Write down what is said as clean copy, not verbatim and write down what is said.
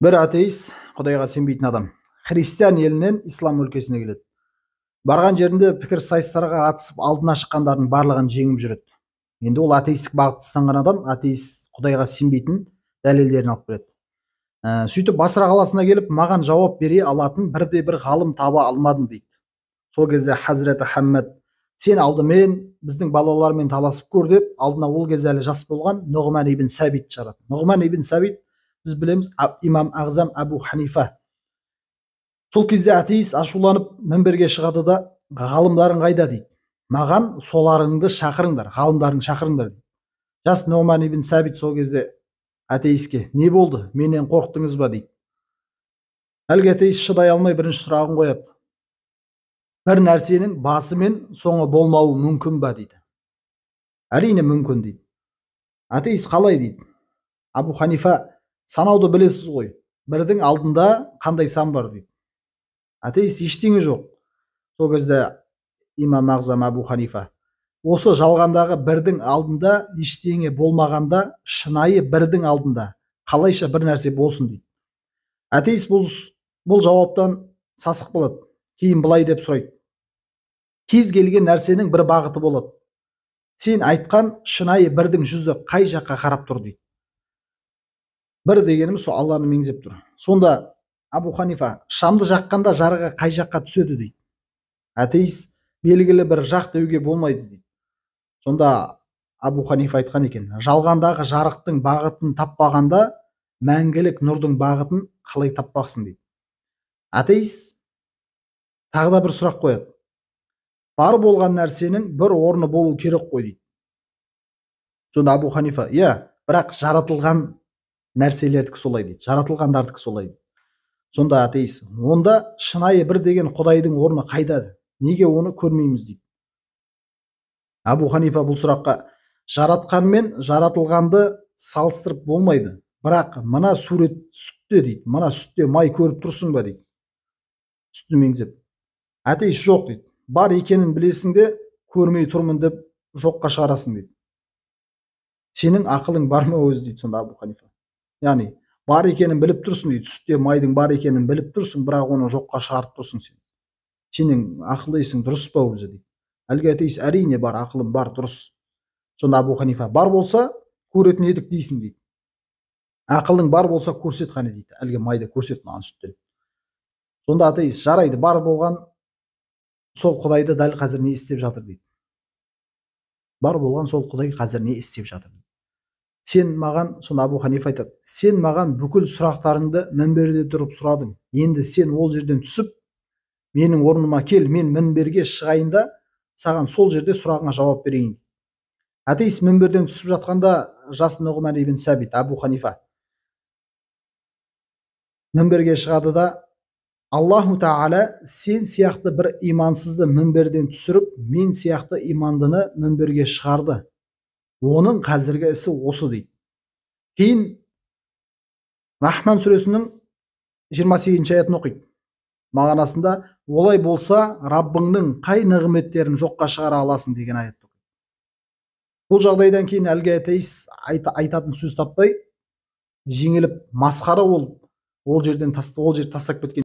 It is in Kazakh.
Bir атеист, Құдайға сенбейтін адам, христиан елінен ислам өлкесіне келеді. Барған жерінде пікір сайыстарға қатысып, алдына шыққандардың барлығын жеңіп жүреді. Енді ол атеистік бағытты ұстанған адам, атеист Құдайға сенбейтін дәлелдерін алып береді. Сөйтіп Басра қаласына келіп, маған жауап бере алатын бірде-бір ғалым таба алмадым дейді. Сол кезде Хазіреті Хаммад, сен алдымен біздің балалармен таласып көр деп, алдына ол кезде әлі жас болған Нұғман ибн Сәбит шығарады. Нұғман ибн Сәбит, біз білеміз, имам Ағзам Абу Ханифа. Сол кезде атеист ашуланып мінберге шығады да, ғалымдарың қайда дейді. Маған соларыңды шақырыңдар, ғалымдарың шақырыңдар дейді. Жас Нұғман ибн Сәбит сол кезде атеистке, не болды, менен қорықтыңыз ба дейді. Әлгі атеист шыдай алмай бірінші сұрағын қояды. Бір нәрсенің басы мен соңы болмауы мүмкін ба дейді. Әрине мүмкін дейді. Атеист қалай дейді. Абу Ханифа, санауды білесіз ғой, бірдің алдында қандай сан бар дейді. Атеист ештеңе жоқ. Сол кезде имам Ағзам Абу Ханифа, осы жалғандағы бірдің алдында ештеңе болмағанда, шынайы бірдің алдында қалайша бір нәрсе болсын дейді. Атеист бұл жауаптан сасық болады. Кейін былай деп сұрайды. Кез келген нәрсенің бір бағыты болады. Сен айтқан шынайы бірдің жүзі қай жаққа қарап тұр дейді. Бір дегеніміз сол Алланы меңзеп тұр. Сонда Абу Ханифа, шамды жаққанда жарығы қай жаққа түседі дейді. Атеист белгілі бір жақ деуге болмайды дейді. Сонда Абу Ханифа айтқан екен, жалғандағы жарықтың бағытын таппағанда мәңгілік нұрдың бағытын қалай таппақсың дейді. Атеист тағы да бір сұрақ қояды. Бар болған нәрсенің бір орны болу керек қой дейді. Сонда Абу Ханифа, бірақ жаратылған нәрселердікі солай дейді, жаратылғандардікі солай дейді. Сонда атеист, онда шынайы бір деген Құдайдың орны қайда? Неге оны көрмейміз дейді. Абу Ханифа бұл сұраққа, жаратқан мен жаратылғанды салыстырып болмайды, бірақ мына сурет сүтте дейді, мына сүтте май көріп тұрсың ба дейді. Сүтті меңзеп. Атеист жоқ дейді. Бар екенін білесің де, көрмей тұрмын деп жоққа шығарасың дейді. Сенің ақылың бар ма өзі дейді сонда Абу Ханифа. Яғни бар екенін біліп тұрсың дейді, сүтте майдың бар екенін біліп тұрсың, бірақ оны жоққа шығарып тұрсың сен. Сенің ақыл есің дұрыс па өзі дейді. Әлгі атеист, әрине бар, ақылым бар, дұрыс. Сонда Абу Ханифа, бар болса көретін едік дейсің дейді. Ақылың бар болса көрсет қане дейді. Әлгі майды көрсет маған сүттен. Сонда атеист, жарайды, бар болған сол Құдайды дәл қазір не істеп жатыр дейді. Бар болған сол Құдай қазір не істеп жатыр дейді. Сен маған, сонда Абу Ханифа айтады, сен маған бүкіл сұрақтарыңды мінберде тұрып сұрадың. Енді сен ол жерден түсіп, менің орныма кел, мен мінберге шығайын да, саған сол жерде сұрағыңа жауап берейін. Атеист мінберден түсіп жатқанда, жас Нұғман ибн Сәбит, Абу Ханифа мінберге шығады да, Аллаху Тағала сен сияқты бір имансызды мінберден түсіріп, мен сияқты имандыны мінберге шығарды. Оның қазіргі ісі осы дейді. Кейін Рахман сүресінің 28 аятын оқиды. Мағынасында, олай болса, Раббыңның қай нығметтерін жоққа шығара аласың деген аят оқиды. Бұл жағдайдан кейін әлгі атеист айтатын сөз таппай, жеңіліп, масқара болып, ол жерден тастап кеткен.